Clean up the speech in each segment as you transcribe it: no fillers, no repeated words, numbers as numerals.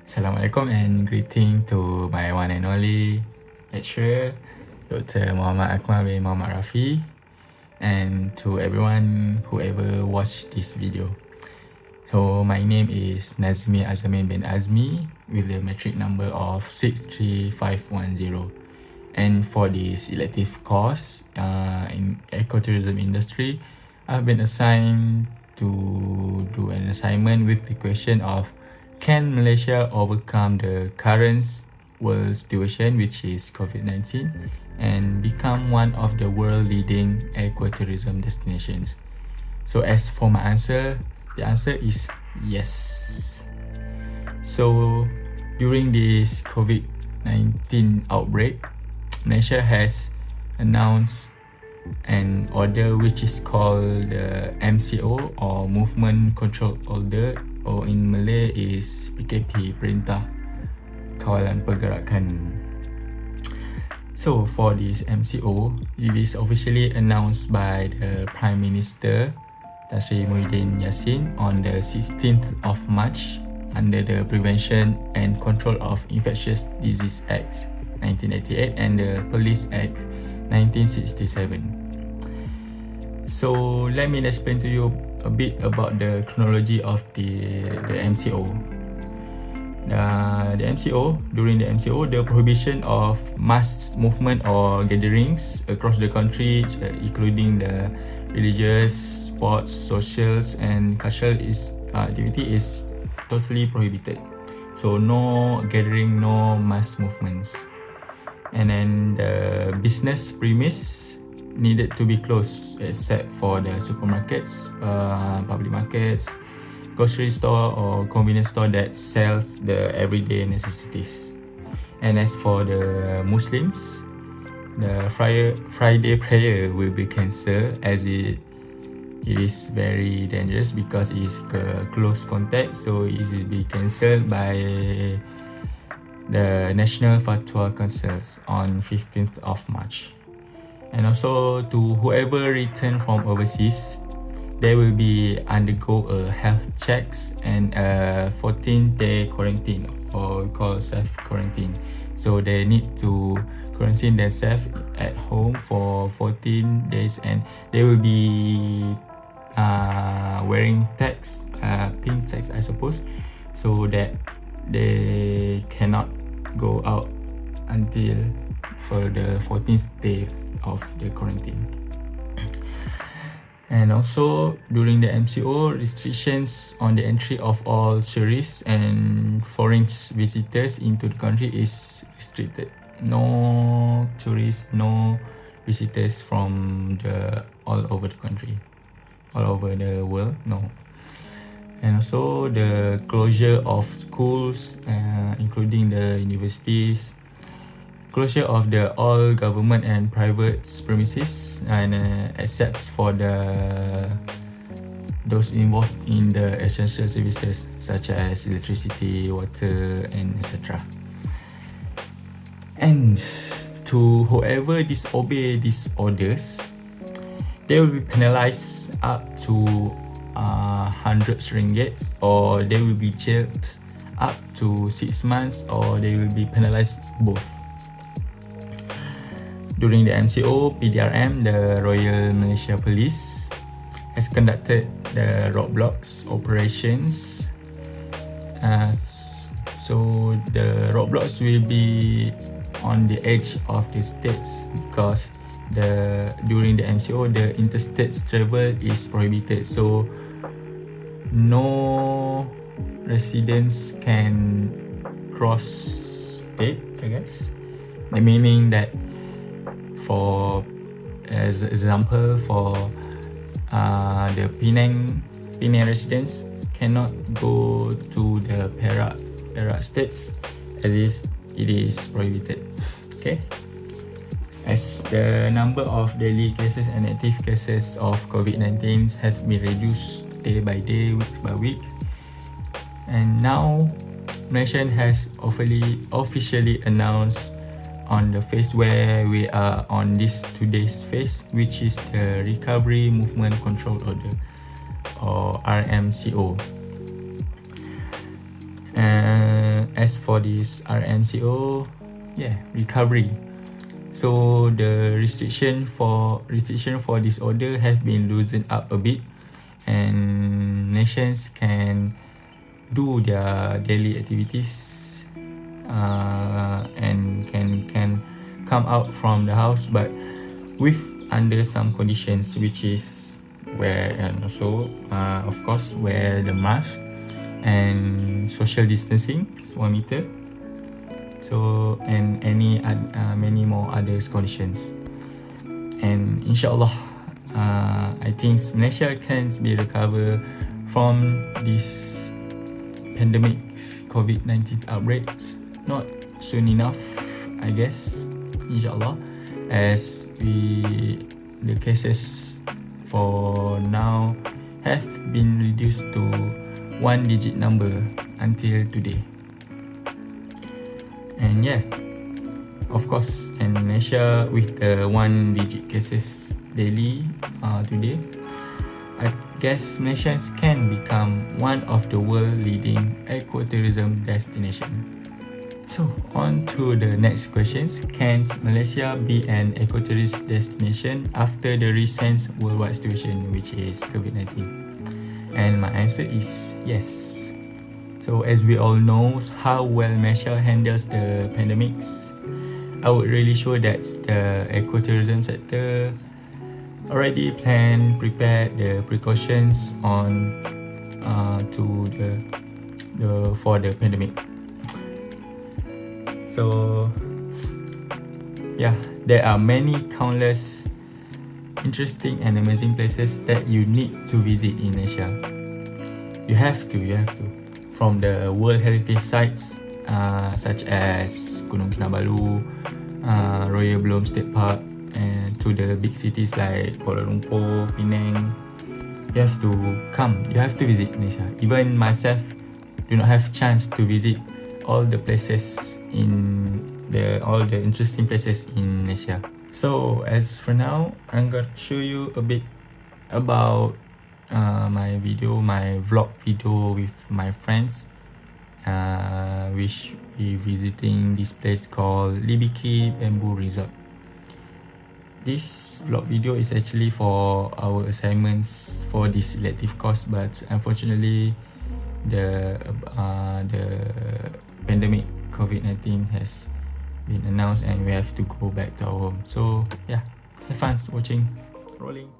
Assalamualaikum and greeting to my one and only lecturer, Dr. Muhammad Akmal bin Muhammad Rafi, and to everyone who ever watched this video. So my name is Nazmi Azamin bin Azmi with the metric number of 63510. And for this elective course in ecotourism industry, I've been assigned to do an assignment with the question of, can Malaysia overcome the current world situation, which is COVID-19, and become one of the world leading ecotourism destinations? So as for my answer, the answer is yes. So during this COVID-19 outbreak, Malaysia has announced an order which is called the MCO, or Movement Control Order, or in Malay is PKP, Perintah Kawalan Pergerakan. So for this MCO, it is officially announced by the Prime Minister Tan Sri Muhyiddin Yassin on the 16th of March under the Prevention and Control of Infectious Disease Act 1988 and the Police Act 1967. So let me explain to you a bit about the chronology of the MCO. The MCO, during the MCO, the prohibition of mass movement or gatherings across the country, including the religious, sports, socials and cultural activity is totally prohibited. So no gathering, no mass movements. And then the business premise needed to be closed except for the supermarkets, public markets, grocery store or convenience store that sells the everyday necessities. And as for the Muslims, the Friday prayer will be cancelled as it is very dangerous because it is close contact, so it will be cancelled by the National Fatwa Councils on 15th of March. And also to whoever return from overseas, they will be undergo a health checks and a 14-day quarantine, or called self-quarantine. So they need to quarantine themselves at home for 14 days and they will be wearing tags, pink tags I suppose, so that they cannot go out until for the 14th day of the quarantine. And also during the MCO, restrictions on the entry of all tourists and foreign visitors into the country is restricted. No tourists, no visitors from all over the country, all over the world, no. And also the closure of schools, including the universities, closure of the all government and private premises, and except for those involved in the essential services such as electricity, water, and etc. And to whoever disobey these orders, they will be penalized up to 100 ringgit, or they will be jailed up to 6 months, or they will be penalized both. During the MCO, PDRM, the Royal Malaysia Police, has conducted the roadblocks operations. So the roadblocks will be on the edge of the states because during the MCO, the interstate travel is prohibited. So no residents can cross state, I guess. The meaning that, for as example, for the Penang residents cannot go to the Perak states, as it is prohibited. Okay. As the number of daily cases and active cases of COVID-19 has been reduced day by day, week by week, and now Malaysia has officially announced on the phase where we are on this today's phase, which is the Recovery Movement Control Order, or RMCO. as for this RMCO, yeah, recovery. So the restriction for this order have been loosened up a bit, and nations can do their daily activities and can come out from the house, but with under some conditions, which is wear, and also of course wear the mask and social distancing 1 meter. So, and any many more other conditions. And inshallah, I think Malaysia can be recover from this pandemic COVID-19 outbreaks not soon enough, I guess, inshallah, as the cases for now have been reduced to 1-digit number until today. And yeah, of course, and Malaysia with the 1-digit cases daily today, I guess Malaysians can become one of the world leading ecotourism destination. So on to the next questions. Can Malaysia be an ecotourist destination after the recent worldwide situation, which is COVID-19? And my answer is yes. So as we all know how well Malaysia handles the pandemics, I would really show that the ecotourism sector already prepared the precautions on for the pandemic. So yeah, there are many countless interesting and amazing places that you need to visit in Malaysia. You have to. From the World Heritage Sites such as Gunung Kinabalu, Royal Bloom State Park, and to the big cities like Kuala Lumpur, Penang. You have to visit Malaysia. Even myself do not have chance to visit all the places all the interesting places in Malaysia. So as for now, I'm gonna show you a bit about my vlog video with my friends, which we visiting this place called Libiki Bamboo Resort. This vlog video is actually for our assignments for this elective course, but unfortunately the pandemic COVID-19 has been announced and we have to go back to our home. So yeah, have fun watching. Rolling.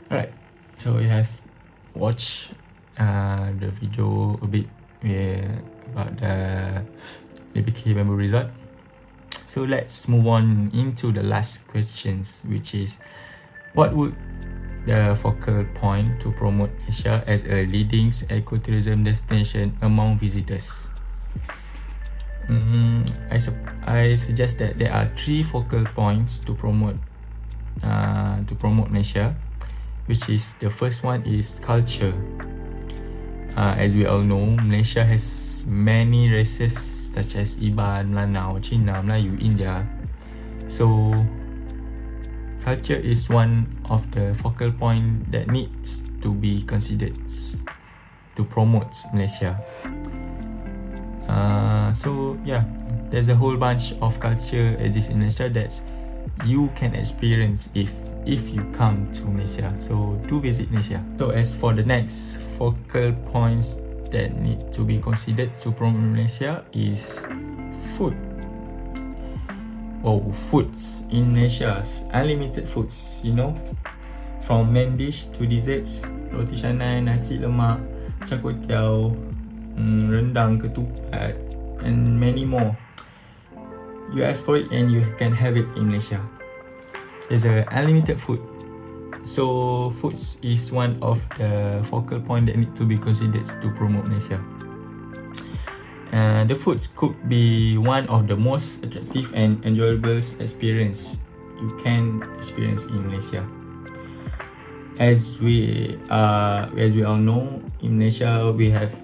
Alright, so you have watched the video a bit about the Libiki Bamboo Resort. So let's move on into the last questions, which is What would the focal point to promote Malaysia as a leading ecotourism destination among visitors? I suggest that there are 3 focal points to promote Malaysia, which is the first one is culture. As we all know, Malaysia has many races such as Iban, Melanau, Cina, Melayu, India. So culture is one of the focal point that needs to be considered to promote Malaysia. So yeah, there's a whole bunch of culture exists in Malaysia that you can experience if you come to Malaysia. So do visit Malaysia. So as for the next focal points that need to be considered to promote Malaysia is food. Oh, foods in Malaysia, unlimited foods, you know, from main dish to desserts, roti canai, nasi lemak, char kway teow, rendang, ketupat, and many more. You ask for it and you can have it in Malaysia. There's a unlimited food. So foods is one of the focal point that need to be considered to promote Malaysia. The foods could be one of the most attractive and enjoyable experience you can experience in Malaysia. As we all know, in Malaysia we have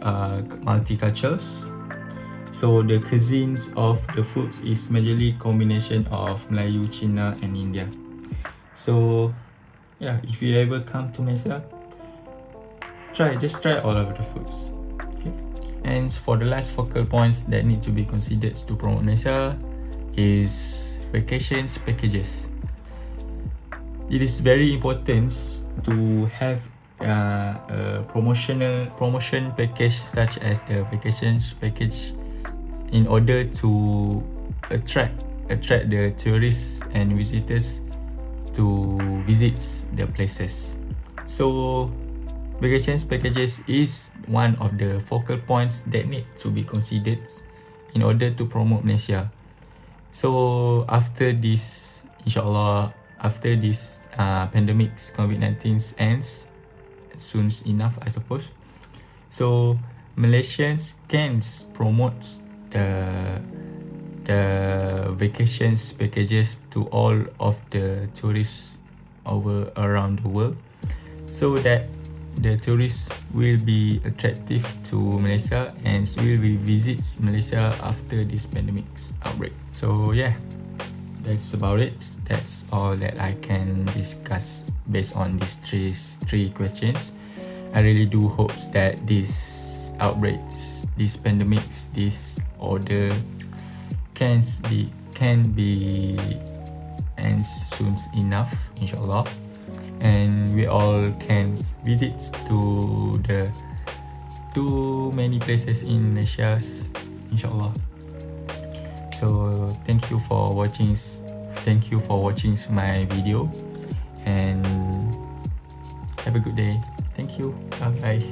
multicultures. So the cuisines of the foods is majorly combination of Melayu, Cina, and India. So yeah, if you ever come to Malaysia, just try all of the foods. Okay. And for the last focal points that need to be considered to promote Malaysia is vacations packages. It is very important to have a promotion package such as the vacations package in order to attract the tourists and visitors to visit the places. So vacations packages is one of the focal points that need to be considered in order to promote Malaysia. So after this, inshallah, after this pandemic COVID-19 ends soon enough, I suppose, so Malaysians can promote the vacations packages to all of the tourists around the world, so that the tourists will be attractive to Malaysia and will visit Malaysia after this pandemic outbreak. So yeah, that's about it. That's all that I can discuss based on these three questions. I really do hope that these outbreaks, these pandemics, this order can be ends soon enough, inshallah, and we all can visit to many places in Malaysia, inshallah. So thank you for watching my video, and have a good day. Thank you. Bye bye.